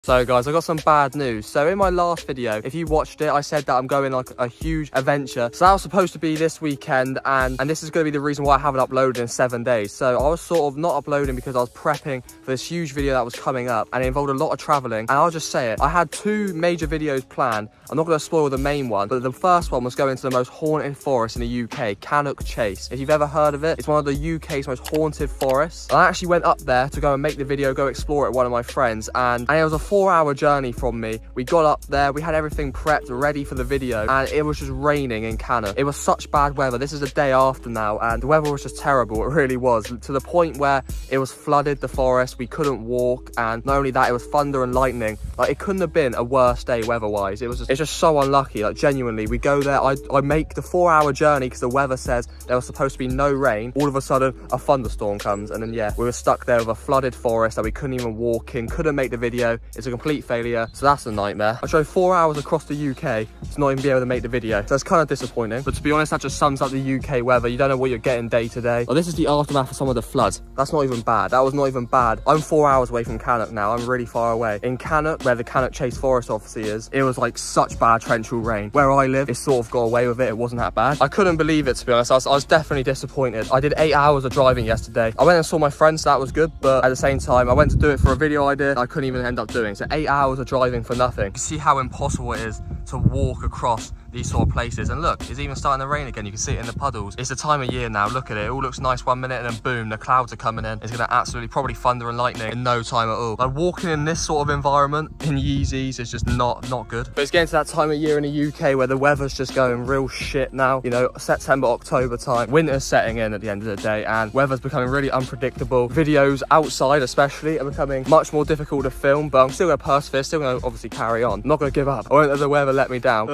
So guys, I got some bad news. So in my last video, if you watched it, I said that I'm going like a huge adventure. So that was supposed to be this weekend, and this is going to be the reason why I haven't uploaded in 7 days. So I was sort of not uploading because I was prepping for this huge video that was coming up, and it involved a lot of traveling. And I'll just say it, I had 2 major videos planned. I'm not going to spoil the main one, but the first one was going to the most haunted forest in the UK, Cannock Chase. If you've ever heard of it, it's one of the UK's most haunted forests. And I actually went up there to go and make the video, go explore it with one of my friends, and it was a 4-hour journey from me. We got up there, we had everything prepped, ready for the video, and it was just raining in Cannock. It was such bad weather. This is the day after now, and the weather was just terrible. It really was, to the point where it was flooded, the forest. We couldn't walk, and not only that, it was thunder and lightning. Like, it couldn't have been a worse day weather-wise. It's just so unlucky. Like, genuinely, we go there, I make the 4-hour journey because the weather says there was supposed to be no rain. All of a sudden, a thunderstorm comes, and then yeah, we were stuck there with a flooded forest that we couldn't even walk in, couldn't make the video. It's a complete failure, so that's a nightmare. I drove 4 hours across the UK to not even be able to make the video, so it's kind of disappointing. But to be honest, that just sums up the UK weather. You don't know what you're getting day to day. Oh, this is the aftermath of some of the floods. That's not even bad. That was not even bad. I'm 4 hours away from Cannock now. I'm really far away. In Cannock, where the Cannock Chase Forest obviously is, it was like such bad torrential rain. Where I live, it sort of got away with it. It wasn't that bad. I couldn't believe it, to be honest. I was definitely disappointed. I did 8 hours of driving yesterday. I went and saw my friends, so that was good, but at the same time, I went to do it for a video I did. I couldn't even end up doing. So 8 hours of driving for nothing. You see how impossible it is to walk across these sort of places. And look, it's even starting to rain again. You can see it in the puddles. It's the time of year now. Look at it. It all looks nice 1 minute, and then boom, the clouds are coming in. It's going to absolutely probably thunder and lightning in no time at all. Like, walking in this sort of environment in Yeezys is just not good. But it's getting to that time of year in the UK where the weather's just going real shit now. You know, September, October time. Winter's setting in at the end of the day, and weather's becoming really unpredictable. Videos outside especially are becoming much more difficult to film, but I'm still going to persevere, still going to obviously carry on. I'm not going to give up. I won't let the weather let me down.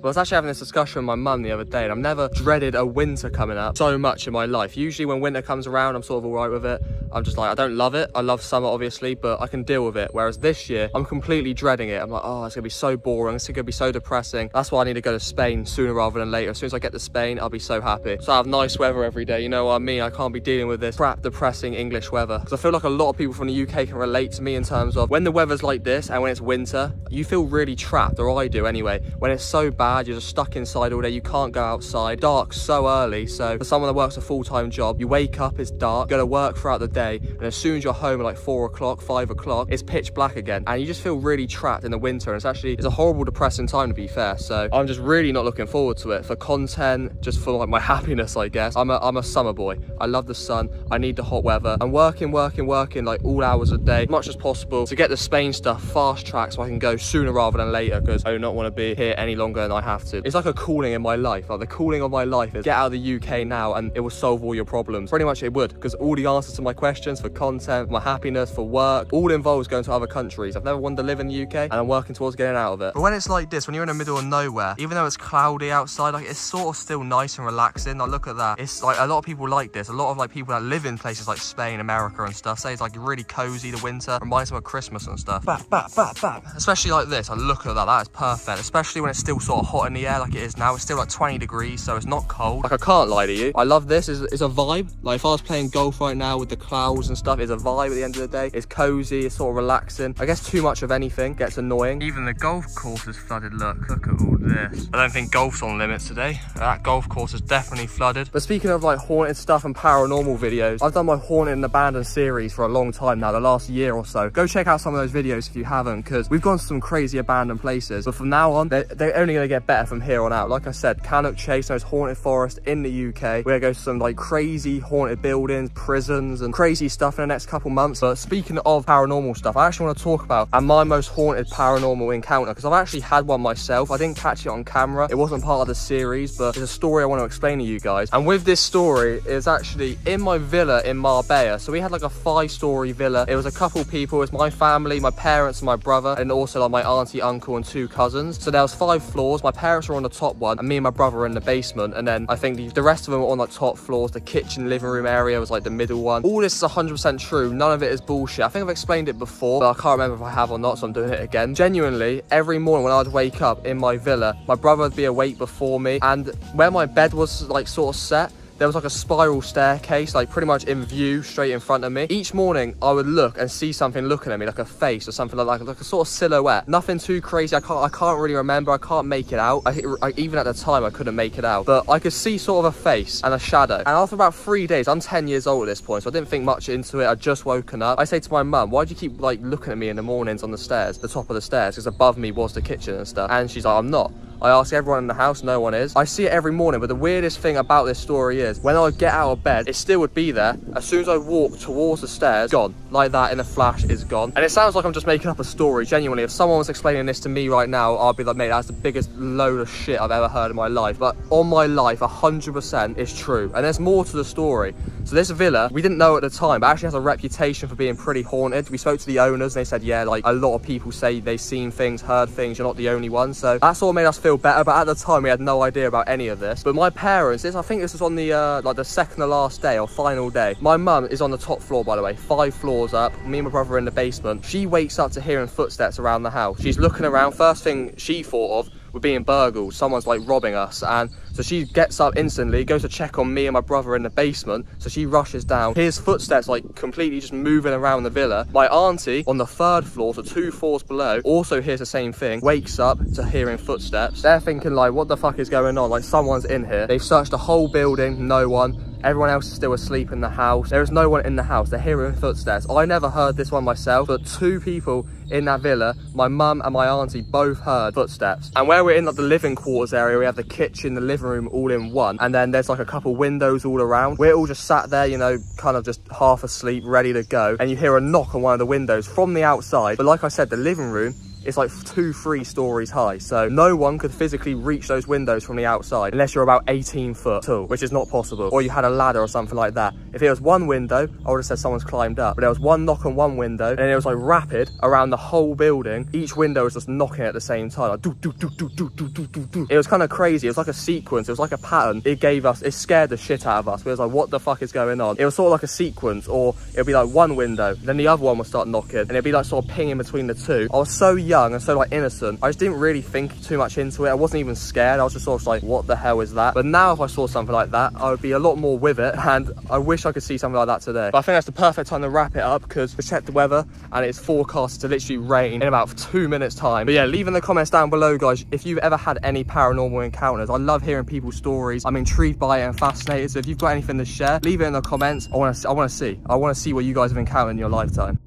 But I was actually having this discussion with my mum the other day, and I've never dreaded a winter coming up so much in my life. Usually when winter comes around, I'm sort of all right with it. I'm just like, I don't love it. I love summer, obviously, but I can deal with it. Whereas this year, I'm completely dreading it. I'm like, oh, it's going to be so boring. It's going to be so depressing. That's why I need to go to Spain sooner rather than later. As soon as I get to Spain, I'll be so happy. So I have nice weather every day. You know what I mean? I can't be dealing with this crap, depressing English weather. Because I feel like a lot of people from the UK can relate to me in terms of when the weather's like this and when it's winter, you feel really trapped, or I do anyway. When it's so bad, you're just stuck inside all day. You can't go outside. Dark so early. So for someone that works a full-time job, you wake up, it's dark, go to work throughout the day, and as soon as you're home at like 4 o'clock, 5 o'clock, it's pitch black again, and you just feel really trapped in the winter. And it's a horrible, depressing time, to be fair. So I'm just really not looking forward to it for content, just for like my happiness, I guess. I'm a summer boy. I love the sun. I need the hot weather. I'm working like all hours a day, as much as possible, to get the Spain stuff fast tracked so I can go sooner rather than later, because I do not want to be here any longer than I have to. It's like a calling in my life. Like, the calling of my life is get out of the UK now, and it will solve all your problems. Pretty much it would, because all the answers to my questions for content, my happiness, for work, all involves going to other countries. I've never wanted to live in the UK, and I'm working towards getting out of it. But when it's like this, when you're in the middle of nowhere, even though it's cloudy outside, like, it's sort of still nice and relaxing. Like, look at that. It's like, a lot of people like this. A lot of like people that live in places like Spain, America and stuff say it's like really cozy. The winter reminds them of Christmas and stuff. Especially like this. Like, look at that. That is perfect. Especially when it's still sort of hot in the air like it is now. It's still like 20 degrees, so it's not cold. Like, I can't lie to you. I love this. It's a vibe. Like, if I was playing golf right now with the clouds and stuff, it's a vibe at the end of the day. It's cozy. It's sort of relaxing. I guess too much of anything gets annoying. Even the golf course is flooded. Look at all this. I don't think golf's on limits today. That golf course is definitely flooded. But speaking of like haunted stuff and paranormal videos, I've done my haunted and abandoned series for a long time now, the last year or so. Go check out some of those videos if you haven't, because we've gone to some crazy abandoned places. But from now on, they're only going to get better from here on out. Like I said, Cannock Chase, most haunted forest in the UK. We're going to go to some like crazy haunted buildings, prisons, and crazy stuff in the next couple months. But speaking of paranormal stuff, I actually want to talk about my most haunted paranormal encounter, because I've actually had one myself. I didn't catch it on camera. It wasn't part of the series, but it's a story I want to explain to you guys. And with this story, it's actually in my villa in Marbella. So we had like a 5-story villa. It was a couple people. It's my family, my parents and my brother, and also like my auntie, uncle and 2 cousins. So there was 5 floors. My parents were on the top one, and me and my brother were in the basement. And then I think the rest of them were on like top floors. The kitchen, living room area was like the middle one. All this is 100% true. None of it is bullshit. I think I've explained it before, but I can't remember if I have or not, so I'm doing it again. Genuinely, every morning when I'd wake up in my villa, my brother would be awake before me, and where my bed was like sort of set, there was like a spiral staircase, like pretty much in view straight in front of me. Each morning I would look and see something looking at me, like a face or something like a sort of silhouette. Nothing too crazy. I can't really remember. I can't make it out. Even at the time I couldn't make it out, but I could see sort of a face and a shadow. And after about 3 days, I'm 10 years old at this point, so I didn't think much into it. I'd just woken up. I say to my mum, why do you keep like looking at me in the mornings on the stairs, the top of the stairs, because above me was the kitchen and stuff. And she's like, I'm not. I ask everyone in the house, no one is. I see it every morning, but the weirdest thing about this story is when I get out of bed, it still would be there. As soon as I walk towards the stairs, gone. Like that, in a flash, is gone. And it sounds like I'm just making up a story. Genuinely, if someone was explaining this to me right now, I'd be like, mate, that's the biggest load of shit I've ever heard in my life. But on my life, 100% is true. And there's more to the story. So this villa, we didn't know at the time, but actually has a reputation for being pretty haunted. We spoke to the owners and they said, yeah, like a lot of people say they've seen things, heard things, you're not the only one. So that sort of made us feel better, but at the time we had no idea about any of this. But my parents, I think this was on the like the second to last day or final day. My mum is on the top floor, by the way, 5 floors up. Me and my brother are in the basement. She wakes up to hearing footsteps around the house. She's looking around. First thing she thought of, we're being burgled, someone's like robbing us. And so she gets up instantly, goes to check on me and my brother in the basement. So she rushes down, hears footsteps like completely just moving around the villa. My auntie on the 3rd floor, so 2 floors below, also hears the same thing, wakes up to hearing footsteps. They're thinking like, what the fuck is going on? Like someone's in here. They've searched the whole building, no one. Everyone else is still asleep in the house. There is no one in the house. They're hearing footsteps. I never heard this one myself, but 2 people in that villa, my mum and my auntie, both heard footsteps. And where we're in like the living quarters area, we have the kitchen, the living room all in one. And then there's like a couple windows all around. We're all just sat there, you know, kind of just half asleep, ready to go. And you hear a knock on one of the windows from the outside. But like I said, the living room, it's like 2-3 stories high, so no one could physically reach those windows from the outside unless you're about 18 foot tall, which is not possible, or you had a ladder or something like that. If it was one window, I would have said someone's climbed up, but there was one knock on one window and it was like rapid around the whole building. Each window was just knocking at the same time, like do do do do do do do do do. It was kind of crazy. It was like a sequence, it was like a pattern. It scared the shit out of us. We was like, what the fuck is going on? It was sort of like a sequence, or it'd be like one window, then the other one would start knocking, and it'd be like sort of pinging between the two. I was so young and so like innocent, I just didn't really think too much into it. I wasn't even scared. I was just sort of like, what the hell is that? But now if I saw something like that, I would be a lot more with it, and I wish I could see something like that today. But I think that's the perfect time to wrap it up, because we checked the weather and it's forecast to literally rain in about 2 minutes time. But yeah, leave in the comments down below, guys, if you've ever had any paranormal encounters. I love hearing people's stories. I'm intrigued by it and fascinated. So if you've got anything to share, leave it in the comments. I want to see what you guys have encountered in your lifetime.